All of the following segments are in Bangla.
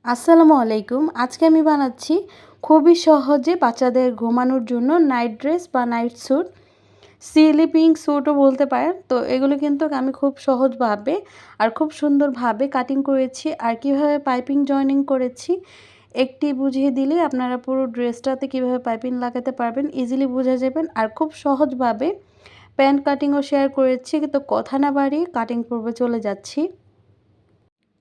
আসসালামু আলাইকুম। আজকে আমি বানাচ্ছি খুবই সহজে বাচ্চাদের ঘুমানোর জন্য নাইট ড্রেস বা নাইট স্যুট, স্লিপিং স্যুটও বলতে পারেন। তো এগুলো কিন্তু আমি খুব সহজভাবে আর খুব সুন্দরভাবে কাটিং করেছি। আর কিভাবে পাইপিং জয়েনিং করেছি একটি বুঝিয়ে দিলেই আপনারা পুরো ড্রেসটাতে কিভাবে পাইপিং লাগাতে পারবেন ইজিলি বুঝে যাবেন। আর খুব সহজভাবে প্যান্ট কাটিংও শেয়ার করেছি। তো কথা না বাড়িয়ে কাটিং পর্বে চলে যাচ্ছি।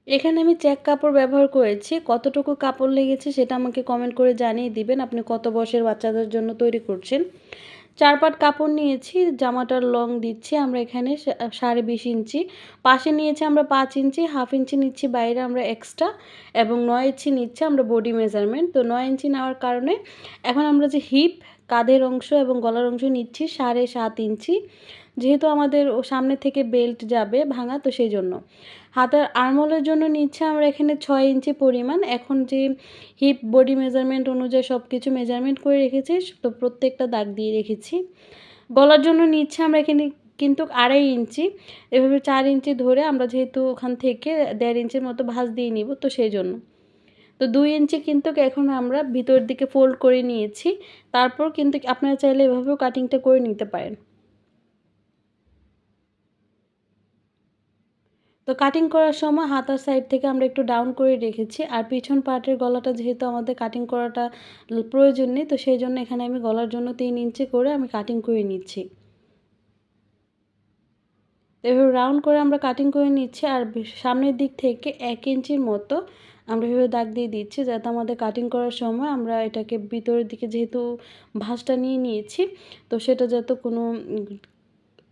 এখানে আমি চেক কাপড় ব্যবহার করেছি। কতটুকু কাপড় লেগেছে সেটা আমাকে কমেন্ট করে জানিয়ে দিবেন আপনি কত বয়সের বাচ্চাদের জন্য তৈরি করছেন। ৪ পাট কাপড় নিয়েছি, জামাটার লং দিচ্ছি আমরা এখানে ২.৫ ইঞ্চি। পাশে নিয়েছি আমরা ৫ ইঞ্চি, ১/২ ইঞ্চি নিচ্ছি বাইরে আমরা এক্সট্রা এবং ৯ ইঞ্চি নিচ্ছি আমরা বডি মেজারমেন্ট। তো ৯ ইঞ্চি নেওয়ার কারণে এখন আমরা যে হিপ, কাঁধের অংশ এবং গলার অংশ নিচ্ছি ৭.৫ ইঞ্চি। যেহেতু আমাদের সামনে থেকে বেল্ট যাবে ভাঙা, তো সেই জন্য হাতের আর্মহোলের জন্য নিচ্ছে আমরা এখানে ৬ ইঞ্চি পরিমাণ। এখন যে হিপ বডি মেজারমেন্ট অনুযায়ী সব কিছু মেজারমেন্ট করে রেখেছি, তো প্রত্যেকটা দাগ দিয়ে রেখেছি। গলার জন্য নিচ্ছে আমরা এখানে কিন্তু ২.৫ ইঞ্চি, এভাবে ৪ ইঞ্চি ধরে আমরা যেহেতু ওখান থেকে ১.৫ ইঞ্চির মতো ভাঁজ দিয়ে নিব, তো সেই জন্য তো ২ ইঞ্চি কিন্তু এখন আমরা ভিতরের দিকে ফোল্ড করে নিয়েছি। তারপর কিন্তু আপনারা চাইলে এভাবেও কাটিংটা করে নিতে পারেন। তো কাটিং করার সময় হাতার সাইড থেকে আমরা একটু ডাউন করে রেখেছি। আর পিছন পার্টের গলাটা যেহেতু আমাদের কাটিং করাটা প্রয়োজন নেই, তো সেই জন্য এখানে আমি গলার জন্য ৩ ইঞ্চি করে আমি কাটিং করে নিচ্ছি। তো এভাবে রাউন্ড করে আমরা কাটিং করে নিচ্ছি। আর সামনের দিক থেকে ১ ইঞ্চির মতো আমরা এভাবে দাগ দিয়ে দিচ্ছি, যাতে আমাদের কাটিং করার সময় আমরা এটাকে ভিতরের দিকে যেহেতু ভাঁজটা নিয়ে নিয়েছি, তো সেটা যাতে কোনো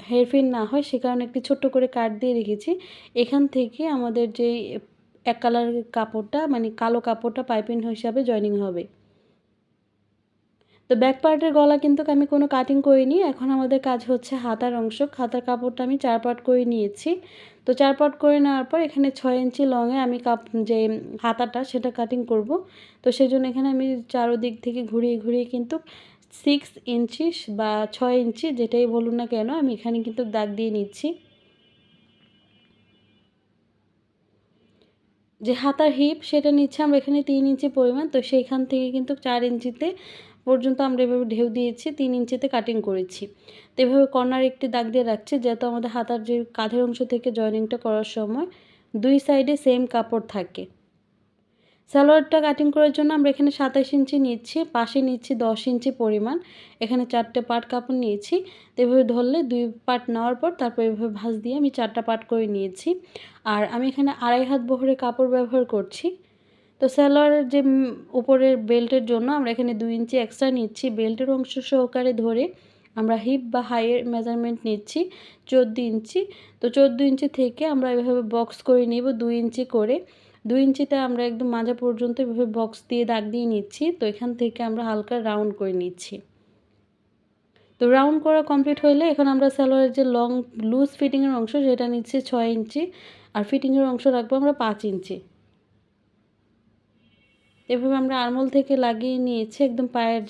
হেরফের না হয় সে কারণে একটি ছোট্ট করে কাট দিয়ে রেখেছি। এখান থেকে আমাদের যেই এক কালারের কাপড়টা মানে কালো কাপড়টা পাইপিং হিসাবে জয়েনিং হবে। তো ব্যাক পার্টের গলা কিন্তু আমি কোনো কাটিং করিনি। এখন আমাদের কাজ হচ্ছে হাতার অংশ। হাতার কাপড়টা আমি ৪ পার্ট করে নিয়েছি। তো ৪ পার্ট করে নেওয়ার পর এখানে ৬ ইঞ্চি লংয়ে আমি যে হাতাটা সেটা কাটিং করব। তো সেজন্য এখানে আমি চারোদিক থেকে ঘুরিয়ে ঘুরিয়ে কিন্তু 6 ইঞ্চি বা ৬ ইঞ্চি যেটাই বলুন না কেন আমি এখানে কিন্তু দাগ দিয়ে নিচ্ছি। যে হাতার হিপ সেটা নিচ্ছে আমরা এখানে ৩ ইঞ্চি পরিমাণ। তো সেইখান থেকে কিন্তু ৪ ইঞ্চিতে পর্যন্ত আমরা এভাবে ঢেউ দিয়েছি, ৩ ইঞ্চিতে কাটিং করেছি। তো এভাবে কর্নারে একটি দাগ দিয়ে রাখছি, যাতে আমাদের হাতার যে কাঁধের অংশ থেকে জয়েনিংটা করার সময় ২ সাইডে সেম কাপড় থাকে। সালোয়ারটা কাটিং করার জন্য আমরা এখানে ২৭ ইঞ্চি নিচ্ছি, পাশে নিচ্ছি ১০ ইঞ্চি পরিমাণ। এখানে ৪টে পার্ট কাপড় নিয়েছি। তো এভাবে ধরলে ২ পার্ট নেওয়ার পর তারপর এভাবে ভাঁজ দিয়ে আমি ৪টা পার্ট করে নিয়েছি। আর আমি এখানে ২.৫ হাত বহরের কাপড় ব্যবহার করছি। তো সালোয়ারের যে উপরের বেল্টের জন্য আমরা এখানে ২ ইঞ্চি এক্সট্রা নিচ্ছি। বেল্টের অংশ সহকারে ধরে আমরা হিপ বা হাইয়ের মেজারমেন্ট নিচ্ছি ১৪ ইঞ্চি। তো ১৪ ইঞ্চি থেকে আমরা এভাবে বক্স করে নেব ২ ইঞ্চি করে। ২ ইঞ্চিতে আমরা একদম মাজা পর্যন্ত এভাবে বক্স দিয়ে দাগ দিয়ে নিচ্ছি। তো এখান থেকে আমরা হালকা রাউন্ড করে নিচ্ছি। তো রাউন্ড করা কমপ্লিট হইলে এখন আমরা সালোয়ারের যে লং লুজ ফিটিংয়ের অংশ সেটা নিচ্ছি ৬ ইঞ্চি। আর ফিটিংয়ের অংশ রাখবো আমরা ৫ ইঞ্চি। এভাবে আমরা আরমোল থেকে লাগিয়ে নিয়েছি একদম পায়ের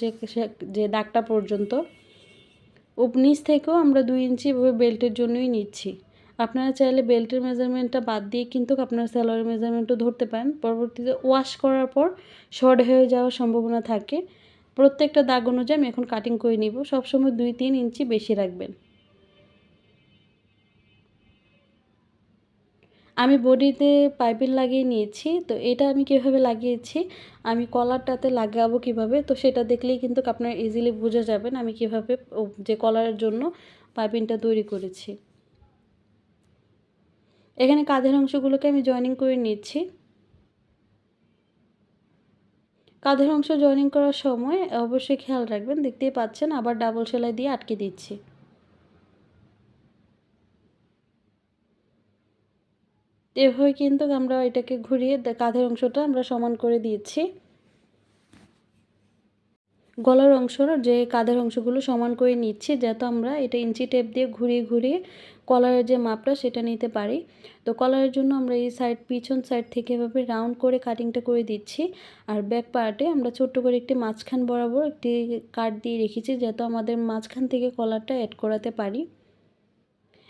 যে দাগটা পর্যন্ত। নিচ থেকেও আমরা ২ ইঞ্চি এভাবে বেল্টের জন্যই নিচ্ছি। আপনারা চাইলে বেল্টের মেজারমেন্টটা বাদ দিয়ে কিন্তু আপনারা সালোয়ারের মেজারমেন্টও ধরতে পারেন। পরবর্তীতে ওয়াশ করার পর শর্ট হয়ে যাওয়ার সম্ভাবনা থাকে। প্রত্যেকটা দাগ অনুযায়ী আমি এখন কাটিং করে নিব। সবসময় ২-৩ ইঞ্চি বেশি রাখবেন। আমি বডিতে পাইপিং লাগিয়ে নিয়েছি। তো এটা আমি কীভাবে লাগিয়েছি, আমি কলারটাতে লাগাবো কীভাবে, তো সেটা দেখলেই কিন্তু আপনারা ইজিলি বুঝে যাবেন আমি কীভাবে যে কলারের জন্য পাইপিংটা তৈরি করেছি। এখানে কাঁধের অংশগুলোকে আমি জয়েনিং করে নিচ্ছি। কাঁধের অংশ জয়েনিং করার সময় অবশ্যই খেয়াল রাখবেন, দেখতেই পাচ্ছেন আবার ডাবল সেলাই দিয়ে আটকে দিচ্ছি। এভাবে কিন্তু আমরা এটাকে ঘুরিয়ে কাঁধের অংশটা আমরা সমান করে দিয়েছি। গলার অংশর যে কাঁধের অংশগুলো সমান করে নিচ্ছি, যাতে আমরা এটা ইঞ্চি টেপ দিয়ে ঘুরিয়ে ঘুরিয়ে কলারের যে মাপটা সেটা নিতে পারি। তো কলারের জন্য আমরা এই সাইড পিছন সাইড থেকে এভাবে রাউন্ড করে কাটিংটা করে দিচ্ছি। আর ব্যাক পার্টে আমরা ছোট্ট করে একটি মাঝখান বরাবর একটি কাট দিয়ে রেখেছি, যাতে আমাদের মাঝখান থেকে কলারটা অ্যাড করাতে পারি।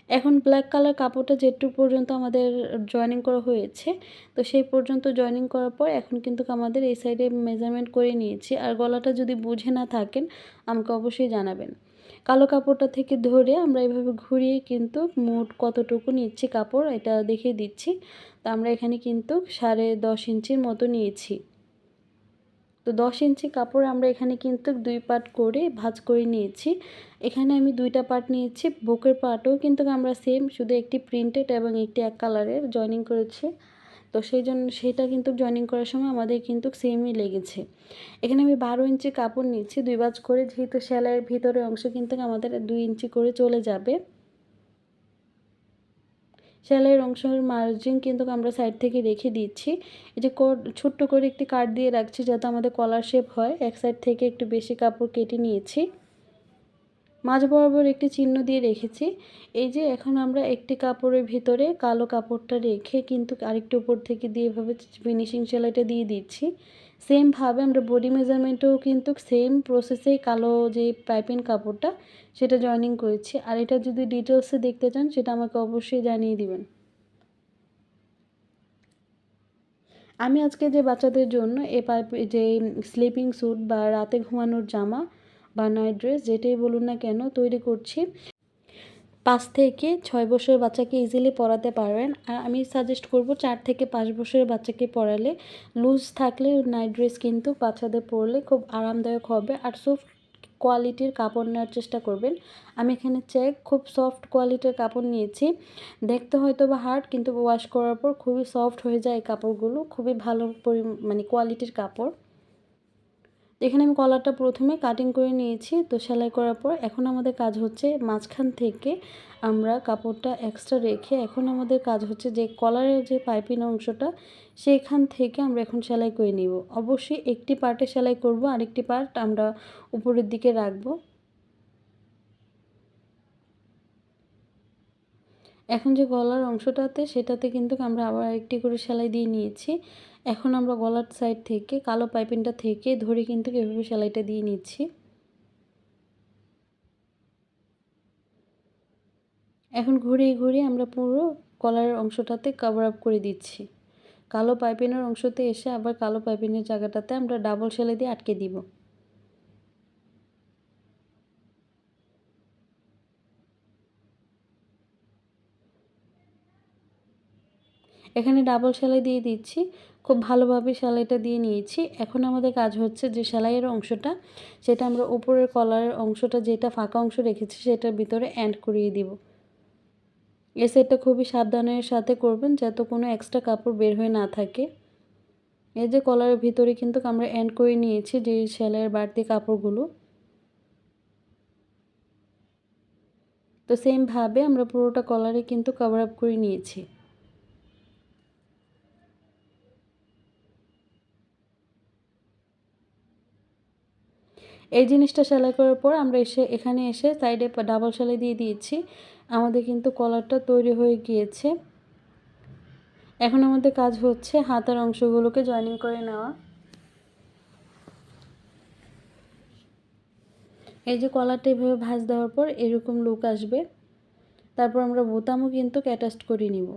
এখন ব্ল্যাক কালার কাপড়টা যেটুকু পর্যন্ত আমাদের জয়েনিং করা হয়েছে, তো সেই পর্যন্ত জয়েনিং করার পর এখন কিন্তু আমাদের এই সাইডে মেজারমেন্ট করে নিয়েছি। আর গলাটা যদি বুঝে না থাকেন আমাকে অবশ্যই জানাবেন। কালো কাপড়টা থেকে ধরে আমরা এভাবে ঘুরিয়ে কিন্তু মোট কতটুকু নিচ্ছি কাপড় এটা দেখিয়ে দিচ্ছি। তো আমরা এখানে কিন্তু 10.5 ইঞ্চির মতো নিয়েছি। তো 10 ইঞ্চি কাপড় আমরা এখানে কিন্তু 2 পার্ট করে ভাঁজ করে নিয়েছি। এখানে আমি 2টা পার্ট নিয়েছি। বুকের পার্টও কিন্তু আমরা সেম, শুধু একটি প্রিন্টেড এবং একটি এক কালারের জয়েনিং করেছি। তো সেইজন্য সেটা কিন্তু জয়েনিং করার সময় আমাদের কিন্তু সেমই লেগেছে। এখানে আমি 12 ইঞ্চি কাপড় নিচ্ছি 2 ভাঁজ করে, যেহেতু সেলাইয়ের ভিতরের অংশ কিন্তু আমাদের 2 ইঞ্চি করে চলে যাবে। সেলাইয়ের অংশের মার্জিন কিন্তু আমরা সাইড থেকে রেখে দিচ্ছি। এই যে ছোট্ট করে একটি কাট দিয়ে রাখছি যাতে আমাদের কলার শেপ হয়। এক সাইড থেকে একটু বেশি কাপড় কেটে নিয়েছি, মাঝ বরাবর একটি চিহ্ন দিয়ে রেখেছি। এই যে এখন আমরা একটি কাপড়ের ভিতরে কালো কাপড়টা রেখে কিন্তু আরেকটু উপর থেকে দিয়ে এভাবে ফিনিশিং সেলাইটা দিয়ে দিচ্ছি। সেমভাবে আমরা বডি মেজারমেন্টেও কিন্তু সেম প্রসেসেই কালো যে পাইপিং কাপড়টা সেটা জয়েনিং করেছি। আর এটা যদি ডিটেলসে দেখতে চান সেটা আমাকে অবশ্যই জানিয়ে দিবেন। আমি আজকে যে বাচ্চাদের জন্য যে স্লিপিং স্যুট বা রাতে ঘুমানোর জামা বা নাইট ড্রেস যেটাই বলুন না কেন তৈরি করছি, 5 থেকে 6 বছরের বাচ্চাকে ইজিলি পরাতে পারবেন। আর আমি সাজেস্ট করব 4 থেকে 5 বছরের বাচ্চাকে পরালে লুজ থাকলে নাইট ড্রেস কিন্তু বাচ্চাদের পরলে খুব আরামদায়ক হবে। আর সফট কোয়ালিটির কাপড় নেওয়ার চেষ্টা করবেন। আমি এখানে খুব সফট কোয়ালিটির কাপড় নিয়েছি। দেখতে হয়তো বা হার্ড, কিন্তু ওয়াশ করার পর খুবই সফট হয়ে যায় এই কাপড়গুলো, খুবই ভালো মানে কোয়ালিটির কাপড়। এখানে আমি কলারটা প্রথমে কাটিং করে নিয়েছি। তো সেলাই করার পর এখন আমাদের কাজ হচ্ছে মাঝখান থেকে আমরা কাপড়টা এক্সট্রা রেখে এখন আমাদের কাজ হচ্ছে যে কলারের যে পাইপিং অংশটা সেখান থেকে আমরা এখন সেলাই করে নিব। অবশ্যই একটি পার্টে সেলাই করব, আরেকটি পার্ট আমরা উপরের দিকে রাখবো। এখন যে গলার অংশটাতে সেটাতে কিন্তু আমরা আবার আরেকটি করে সেলাই দিয়ে নিয়েছি। এখন আমরা গলার সাইড থেকে কালো পাইপিংটা থেকে ধরে কিন্তু এভাবে সেলাইটা দিয়ে নিচ্ছি। এখন ঘুরিয়ে ঘুরিয়ে আমরা পুরো কলারের অংশটাতে কভার আপ করে দিচ্ছি। কালো পাইপিনের অংশতে এসে আবার কালো পাইপিনের জায়গাটাতে আমরা ডাবল সেলাই দিয়ে আটকে দিব। এখানে ডাবল সেলাই দিয়ে দিচ্ছি, খুব ভালোভাবে সেলাইটা দিয়ে নিয়েছি। এখন আমাদের কাজ হচ্ছে যে সেলাইয়ের অংশটা সেটা আমরা উপরের কলারের অংশটা যেটা ফাঁকা অংশ রেখেছি সেটার ভিতরে এন্ড করিয়ে দিব। এই সেটটা খুবই সাবধানের সাথে করবেন যাতে কোনো এক্সট্রা কাপড় বের হয়ে না থাকে। এই যে কলারের ভিতরে কিন্তু আমরা এন্ড করে নিয়েছি যে সেলাইয়ের বাড়তি কাপড়গুলো। তো সেমভাবে আমরা পুরোটা কলারে কিন্তু কভার আপ করে নিয়েছি। এই জিনিসটা সেলাই করার পর আমরা এখানে এসে সাইডে ডাবল সেলাই দিয়ে দিয়েছি। আমাদের কিন্তু কলারটা তৈরি হয়ে গিয়েছে। এখন আমাদের কাজ হচ্ছে হাতার অংশগুলোকে জয়েনিং করে নেওয়া। এই যে কলারটা এভাবে ভাঁজ দেওয়ার পর এরকম লুক আসবে। তারপর আমরা বোতামও কিন্তু অ্যাটাচ করে নিব।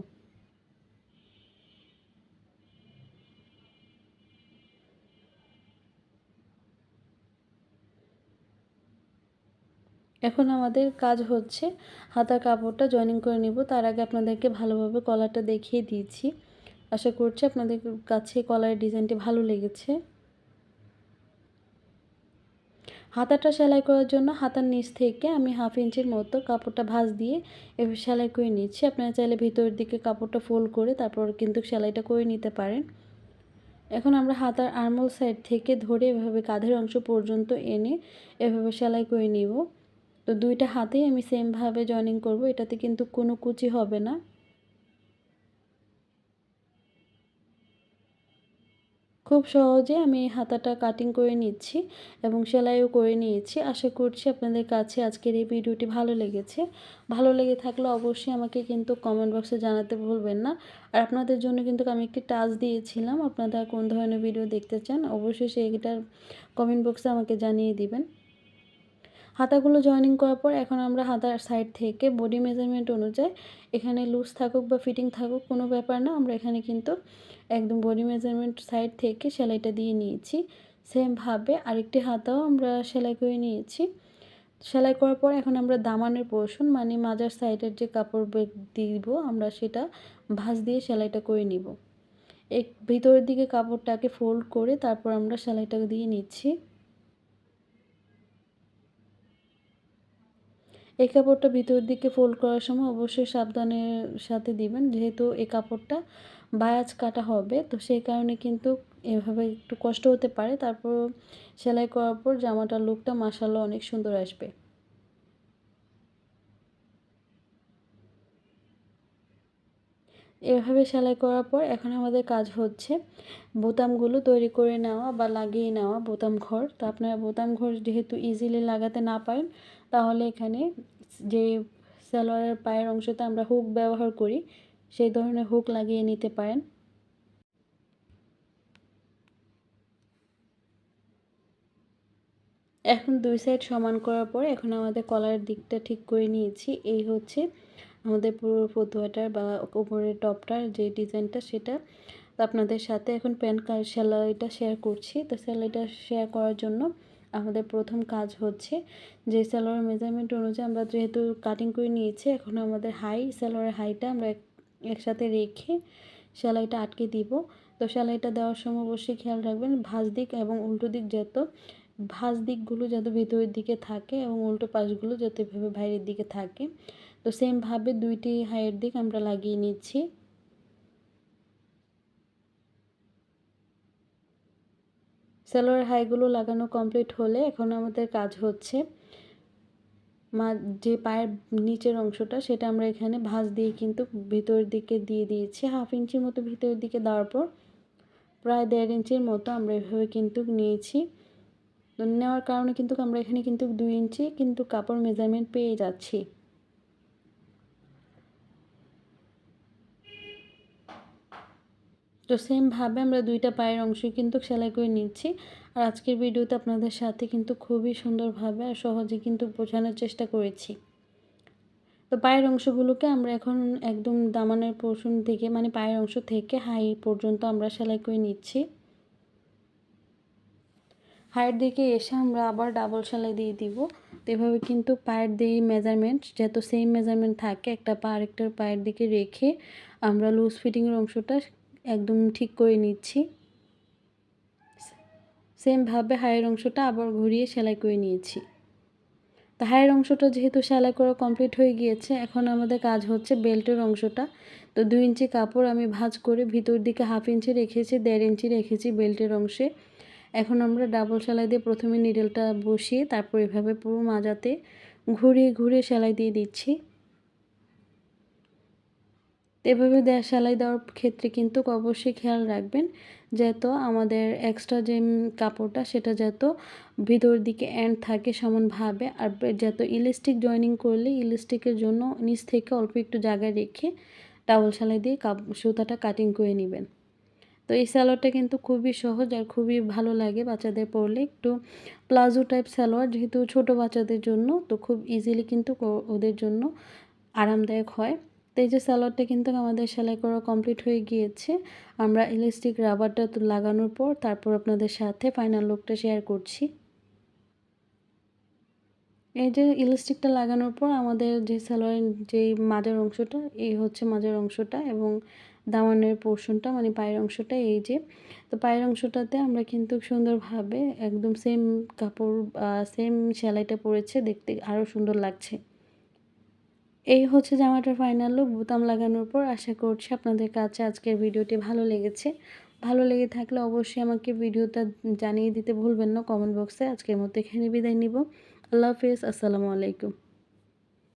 এখন আমাদের কাজ হচ্ছে হাতার কাপড়টা জয়েনিং করে নিব। তার আগে আপনাদেরকে ভালোভাবে কলারটা দেখিয়ে দিয়েছি। আশা করছি আপনাদের কাছে কলারের ডিজাইনটি ভালো লেগেছে। হাতাটা সেলাই করার জন্য হাতার নিচ থেকে আমি 1/2 ইঞ্চির মতো কাপড়টা ভাঁজ দিয়ে এভাবে সেলাই করে নিচ্ছি। আপনারা চাইলে ভিতরের দিকে কাপড়টা ফোল্ড করে তারপর কিন্তু সেলাইটা করে নিতে পারেন। এখন আমরা হাতার আর্মহোল সাইড থেকে ধরে এভাবে কাঁধের অংশ পর্যন্ত এনে এভাবে সেলাই করে নিব। তো দুইটা হাতেই আমি সেমভাবে জয়েনিং করব, এটাতে কিন্তু কোনো কুচি হবে না। খুব সহজে আমি এই হাতাটা কাটিং করে নিচ্ছি এবং সেলাইও করে নিয়েছি। আশা করছি আপনাদের কাছে আজকের এই ভিডিওটি ভালো লেগেছে। ভালো লেগে থাকলে অবশ্যই আমাকে কিন্তু কমেন্ট বক্সে জানাতে ভুলবেন না। আর আপনাদের জন্য কিন্তু আমি একটি টাস্ক দিয়েছিলাম, আপনারা কোন ধরনের ভিডিও দেখতে চান অবশ্যই সেইটার কমেন্ট বক্সে আমাকে জানিয়ে দিবেন। হাতাগুলো জয়েনিং করার পর এখন আমরা হাতার সাইড থেকে বডি মেজারমেন্ট অনুযায়ী এখানে লুজ থাকুক বা ফিটিং থাকুক কোনো ব্যাপার না, আমরা এখানে কিন্তু একদম বডি মেজারমেন্ট সাইড থেকে সেলাইটা দিয়ে নিয়েছি। সেমভাবে আরেকটি হাতাও আমরা সেলাই করে নিয়েছি। সেলাই করার পর এখন আমরা দামানের পোর্শন মানে মাজার সাইডের যে কাপড় দিব আমরা সেটা ভাঁজ দিয়ে সেলাইটা করে নিব। ভিতরের দিকে কাপড়টাকে ফোল্ড করে তারপর আমরা সেলাইটা দিয়ে নিচ্ছি। এই কাপড়টা ভিতরের দিকে ফোল্ড করার সময় অবশ্যই সাবধানের সাথে দিবেন, যেহেতু এই কাপড়টা বায়াজ কাটা হবে, তো সেই কারণে কিন্তু এভাবে একটু কষ্ট হতে পারে। তারপর সেলাই করার পর জামাটার লুকটা মাশাআল্লাহ অনেক সুন্দর আসবে। এভাবে সেলাই করার পর এখন আমাদের কাজ হচ্ছে বোতামগুলো তৈরি করে নেওয়া বা লাগিয়ে নেওয়া বোতাম ঘর। তো আপনারা বোতাম ঘর যেহেতু ইজিলি লাগাতে না পারেন, তাহলে এখানে যে সালোয়ারের পায়ের অংশতে আমরা হুক ব্যবহার করি সেই ধরনের হুক লাগিয়ে নিতে পারেন। এখন দুই সাইড সমান করার পর এখন আমাদের কলারের দিকটা ঠিক করে নিয়েছি। এই হচ্ছে আমাদের পুরো ফতুয়াটার বা উপরের টপটার যে ডিজাইনটা সেটা। তো আপনাদের সাথে এখন প্যান্ট সেলাইটা শেয়ার করছি। তো সেলাইটা শেয়ার করার জন্য আমাদের প্রথম কাজ হচ্ছে যে সালোয়ার মেজারমেন্ট অনুযায়ী আমরা যেহেতু কাটিং করে নিয়েছি, এখন আমাদের সালোয়ারের হাইটা আমরা একসাথে রেখে সেলাইটা আটকে দিব। তো সেলাইটা দেওয়ার সময় অবশ্যই খেয়াল রাখবেন ভাঁজ দিক এবং উল্টো দিক ভাঁজ দিকগুলো যাতে ভেতরের দিকে থাকে এবং উল্টো পাশগুলো যাতে এভাবে বাইরের দিকে থাকে। তো সেমভাবে দুইটি হাইয়ের দিক আমরা লাগিয়ে নিচ্ছি। সালোয়ার হাইগুলো লাগানো কমপ্লিট হলে এখন আমাদের কাজ হচ্ছে যে পায়ের নিচের অংশটা সেটা আমরা এখানে ভাঁজ দিয়ে কিন্তু ভিতরের দিকে দিয়ে দিয়েছি। 1/2 ইঞ্চির মতো ভিতরের দিকে দেওয়ার পর প্রায় 1.5 ইঞ্চির মতো আমরা এভাবে কিন্তু নিয়েছি। তো নেওয়ার কারণে কিন্তু আমরা এখানে কিন্তু 2 ইঞ্চি কিন্তু কাপড় মেজারমেন্ট পেয়ে যাচ্ছি। তো সেমভাবে আমরা দুইটা পায়ের অংশ কিন্তু সেলাই করে নিচ্ছি। আর আজকের ভিডিওতে আপনাদের সাথে কিন্তু খুবই সুন্দরভাবে আর সহজে কিন্তু বোঝানোর চেষ্টা করেছি। তো পায়ের অংশগুলোকে আমরা এখন একদম দামানের পোর্শন থেকে মানে পায়ের অংশ থেকে হাই পর্যন্ত আমরা সেলাই করে নিচ্ছি। হাইয়ের দিকে এসে আমরা আবার ডাবল সেলাই দিয়ে দিব। তো এভাবে কিন্তু পায়ের দিয়ে মেজারমেন্ট যেহেতু সেম মেজারমেন্ট থাকে একটা পা আরেকটার পায়ের দিকে রেখে আমরা লুজ ফিটিংয়ের অংশটা একদম ঠিক করে নিচ্ছি। সেমভাবে হাইয়ের অংশটা আবার ঘুরিয়ে সেলাই করে নিয়েছি। তো হাইয়ের অংশটা যেহেতু সেলাই করা কমপ্লিট হয়ে গিয়েছে, এখন আমাদের কাজ হচ্ছে বেল্টের অংশটা। তো 2 ইঞ্চি কাপড় আমি ভাঁজ করে ভিতর দিকে 1/2 ইঞ্চি রেখেছি, 1.5 ইঞ্চি রেখেছি বেল্টের অংশে। এখন আমরা ডাবল সেলাই দিয়ে প্রথমে নিডেলটা বসিয়ে তারপর এভাবে পুরো মাজাতে ঘুরিয়ে ঘুরিয়ে সেলাই দিয়ে দিচ্ছি। এভাবে সেলাই দেওয়ার ক্ষেত্রে কিন্তু অবশ্যই খেয়াল রাখবেন যাতে আমাদের এক্সট্রা যে কাপড়টা সেটা যাতে ভিতরের দিকে এন্ড থাকে সমানভাবে। আর যাতে ইলাস্টিক জয়েনিং করলে ইলাস্টিকের জন্য নিচ থেকে অল্প একটু জায়গা রেখে ডাবল সেলাই দিয়ে সুতাটা কাটিং করে নেবেন। তো এই সালোয়ারটা কিন্তু খুবই সহজ আর খুবই ভালো লাগে বাচ্চাদের পরলে। একটু প্লাজো টাইপ সালোয়ার, যেহেতু ছোট বাচ্চাদের জন্য, তো খুব ইজিলি কিন্তু ওদের জন্য আরামদায়ক হয়। তো এই যে সালোয়ারটা কিন্তু আমাদের সেলাই করা কমপ্লিট হয়ে গিয়েছে। আমরা ইলাস্টিক রাবারটা লাগানোর পর তারপর আপনাদের সাথে ফাইনাল লুকটা শেয়ার করছি। এই যে ইলাস্টিকটা লাগানোর পর আমাদের যে সালোয়ারের যে মাজার অংশটা, এই হচ্ছে মাজার অংশটা এবং দামানের পোর্শনটা মানে পায়ের অংশটা এই যে। তো পায়ের অংশটাতে আমরা কিন্তু সুন্দরভাবে একদম সেম কাপড় সেম সেলাইটা পড়েছে, দেখতে আরও সুন্দর লাগছে। এই হচ্ছে জামাটার ফাইনাল লুক বোতাম লাগানোর পর। আশা করছি আপনাদের কাছে আজকের ভিডিওটি ভালো লেগেছে। ভালো লেগে থাকলে অবশ্যই আমাকে ভিডিওটা জানিয়ে দিতে ভুলবেন না কমেন্ট বক্সে। আজকের মতো এখানে বিদায় নিব। আল্লাহ হাফেজ, আসসালামু আলাইকুম।